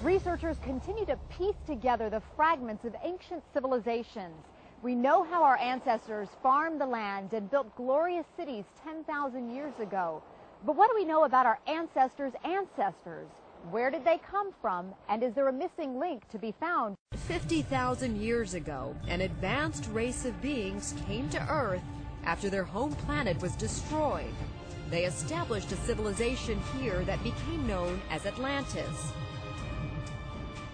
Researchers continue to piece together the fragments of ancient civilizations. We know how our ancestors farmed the land and built glorious cities 10,000 years ago. But what do we know about our ancestors' ancestors? Where did they come from, and is there a missing link to be found? 50,000 years ago, an advanced race of beings came to Earth after their home planet was destroyed. They established a civilization here that became known as Atlantis.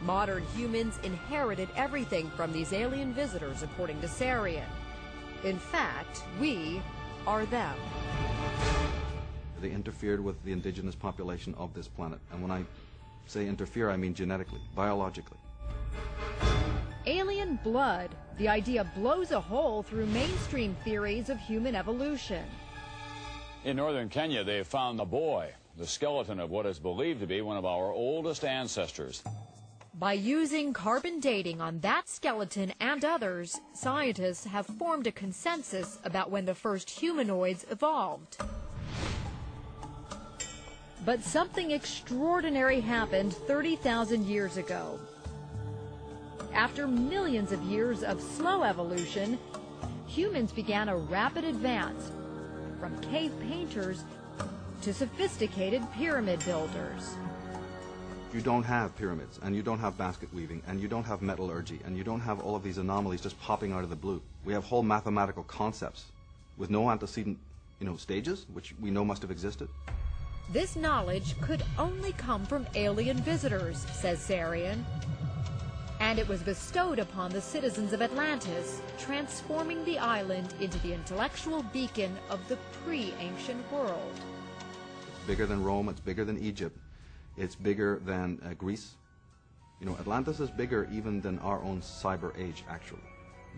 Modern humans inherited everything from these alien visitors, according to Sarian. In fact, we are them. They interfered with the indigenous population of this planet. And when I say interfere, I mean genetically, biologically. Alien blood. The idea blows a hole through mainstream theories of human evolution. In northern Kenya, they have found a boy, the skeleton of what is believed to be one of our oldest ancestors. By using carbon dating on that skeleton and others, scientists have formed a consensus about when the first humanoids evolved. But something extraordinary happened 30,000 years ago. After millions of years of slow evolution, humans began a rapid advance from cave painters to sophisticated pyramid builders. You don't have pyramids, and you don't have basket weaving, and you don't have metallurgy, and you don't have all of these anomalies just popping out of the blue. We have whole mathematical concepts with no antecedent, stages, which we know must have existed. This knowledge could only come from alien visitors, says Sarian. And it was bestowed upon the citizens of Atlantis, transforming the island into the intellectual beacon of the pre-ancient world. It's bigger than Rome, it's bigger than Egypt. It's bigger than Greece. Atlantis is bigger even than our own cyber age, actually.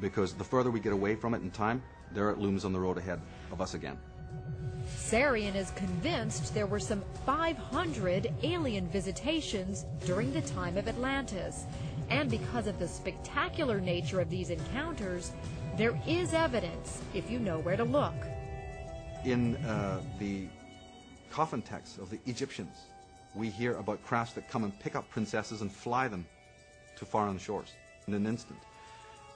Because the further we get away from it in time, there it looms on the road ahead of us again. Sarian is convinced there were some 500 alien visitations during the time of Atlantis. And because of the spectacular nature of these encounters, there is evidence if you know where to look. In the coffin texts of the Egyptians, we hear about crafts that come and pick up princesses and fly them to foreign shores in an instant.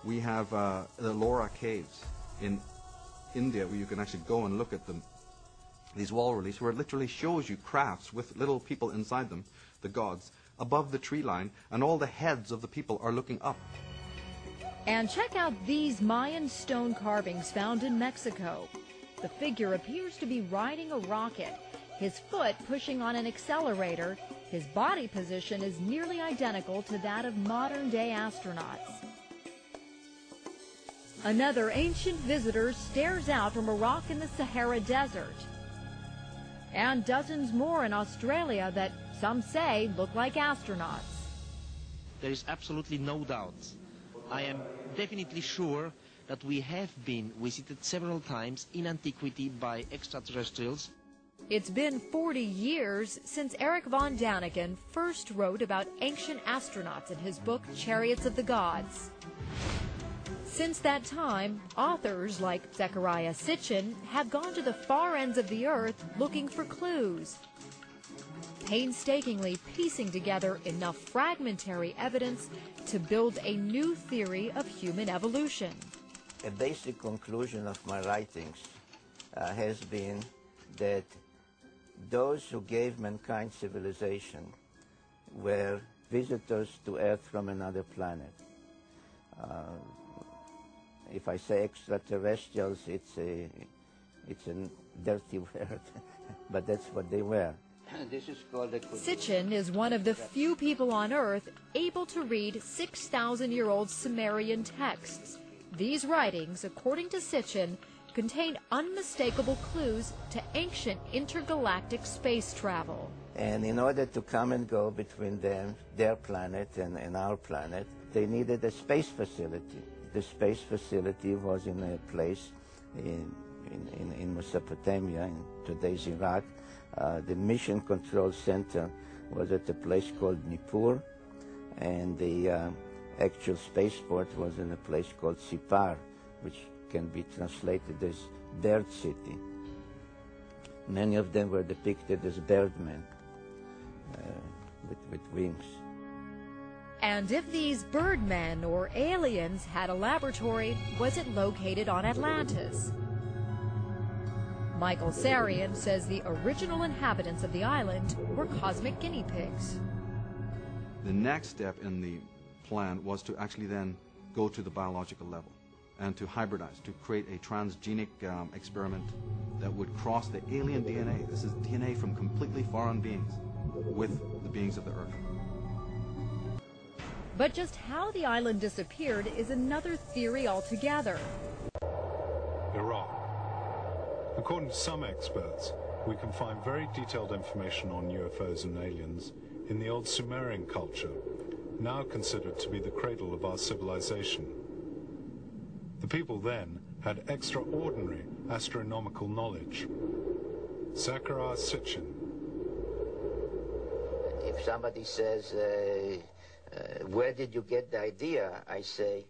We have the Ellora caves in India where you can actually go and look at them. These wall reliefs where it literally shows you crafts with little people inside them, the gods, above the tree line, and all the heads of the people are looking up. And check out these Mayan stone carvings found in Mexico. The figure appears to be riding a rocket, his foot pushing on an accelerator. His body position is nearly identical to that of modern-day astronauts. Another ancient visitor stares out from a rock in the Sahara Desert. And dozens more in Australia that some say look like astronauts. There is absolutely no doubt. I am definitely sure that we have been visited several times in antiquity by extraterrestrials. It's been 40 years since Eric von Daniken first wrote about ancient astronauts in his book Chariots of the Gods. Since that time, authors like Zecharia Sitchin have gone to the far ends of the earth looking for clues, painstakingly piecing together enough fragmentary evidence to build a new theory of human evolution. A basic conclusion of my writings has been that those who gave mankind civilization were visitors to Earth from another planet. If I say extraterrestrials, it's a dirty word, but that's what they were. This is called a... Sitchin is one of the few people on Earth able to read 6,000-year-old Sumerian texts. These writings, according to Sitchin, contain unmistakable clues to ancient intergalactic space travel. And in order to come and go between them, their planet and our planet, they needed a space facility. The space facility was in a place in Mesopotamia, in today's Iraq. The mission control center was at a place called Nippur, and the actual spaceport was in a place called Sipar, which can be translated as Bird City. Many of them were depicted as birdmen with wings. And if these birdmen or aliens had a laboratory, was it located on Atlantis? Michael Sarian says the original inhabitants of the island were cosmic guinea pigs. The next step in the plan was to actually then go to the biological level and to hybridize, to create a transgenic experiment that would cross the alien DNA. This is DNA from completely foreign beings with the beings of the Earth. But just how the island disappeared is another theory altogether. Iraq. According to some experts, we can find very detailed information on UFOs and aliens in the old Sumerian culture, now considered to be the cradle of our civilization. The people then had extraordinary astronomical knowledge. Zachariah Sitchin. If somebody says, where did you get the idea? I say,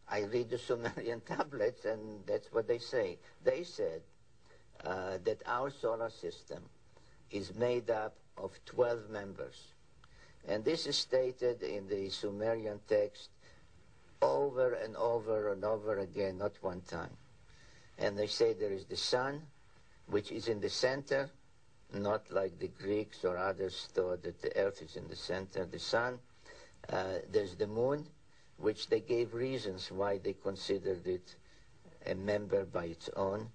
I read the Sumerian tablets, and that's what they say. They said that our solar system is made up of 12 members. And this is stated in the Sumerian text over and over and over again, not one time. And they say there is the sun, which is in the center, not like the Greeks or others thought that the earth is in the center, the sun. There's the moon, which they gave reasons why they considered it a member by its own.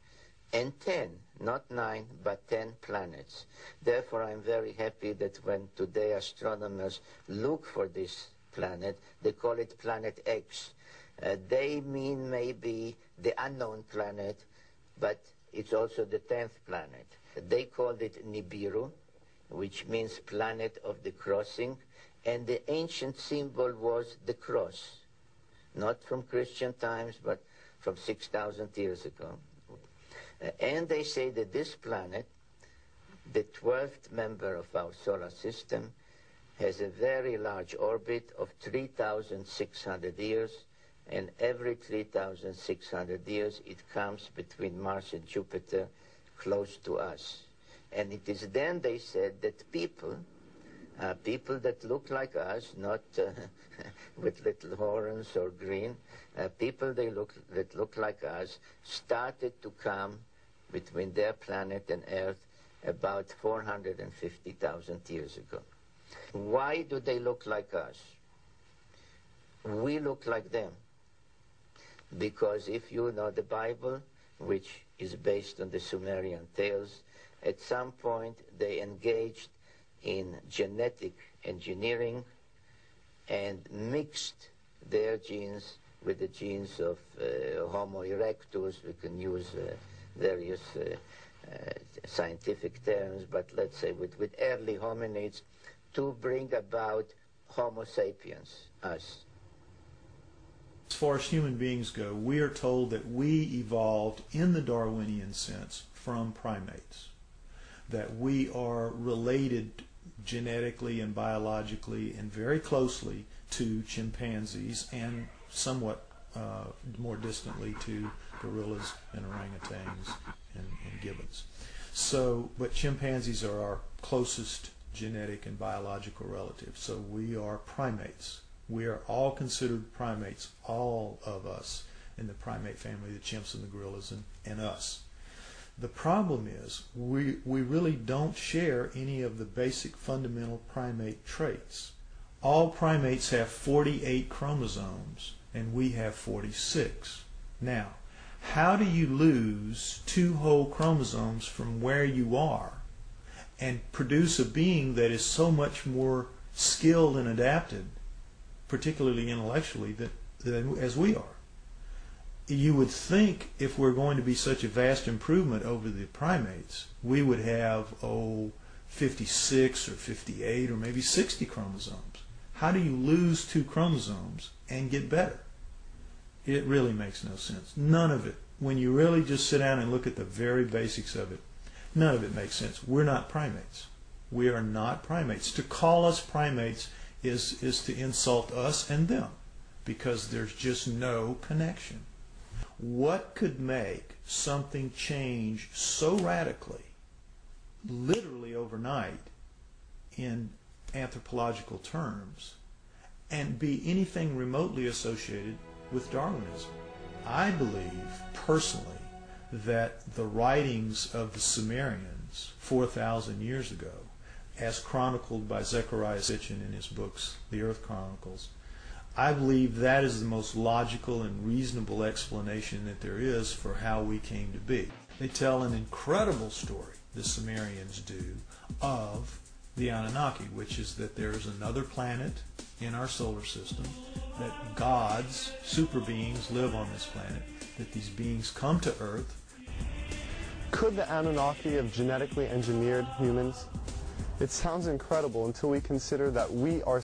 And 10, not 9, but 10 planets. Therefore, I'm very happy that when today astronomers look for this planet, they call it Planet X. They mean maybe the unknown planet, but it's also the 10th planet. They called it Nibiru, which means planet of the crossing, and the ancient symbol was the cross, not from Christian times, but from 6,000 years ago. And they say that this planet, the 12th member of our solar system, has a very large orbit of 3,600 years, and every 3,600 years it comes between Mars and Jupiter close to us. And it is then, they said, that people that look like us, not with little horns or green, people that look like us, started to come between their planet and Earth about 450,000 years ago. Why do they look like us? We look like them. Because if you know the Bible, which is based on the Sumerian tales, at some point they engaged in genetic engineering and mixed their genes with the genes of Homo erectus. We can use various scientific terms, but let's say with early hominids, to bring about Homo sapiens, us. As far as human beings go, we are told that we evolved in the Darwinian sense from primates, that we are related genetically and biologically and very closely to chimpanzees and somewhat more distantly to gorillas and orangutans and gibbons. So, but chimpanzees are our closest genetic and biological relatives. So we are primates. We are all considered primates, all of us in the primate family, the chimps and the gorillas and us. The problem is we really don't share any of the basic fundamental primate traits. All primates have 48 chromosomes and we have 46. Now, how do you lose 2 whole chromosomes from where you are and produce a being that is so much more skilled and adapted, particularly intellectually, than as we are? You would think if we're going to be such a vast improvement over the primates, we would have, 56 or 58 or maybe 60 chromosomes. How do you lose 2 chromosomes and get better? It really makes no sense. None of it. When you really just sit down and look at the very basics of it, none of it makes sense. We're not primates. We are not primates. To call us primates is to insult us and them, because there's just no connection. What could make something change so radically, literally overnight, in anthropological terms, and be anything remotely associated with Darwinism. I believe, personally, that the writings of the Sumerians 4,000 years ago, as chronicled by Zechariah Sitchin in his books, The Earth Chronicles, I believe that is the most logical and reasonable explanation that there is for how we came to be. They tell an incredible story, the Sumerians do, of the Anunnaki, which is that there is another planet in our solar system, that gods, super beings, live on this planet, that these beings come to Earth. Could the Anunnaki have genetically engineered humans? It sounds incredible until we consider that we are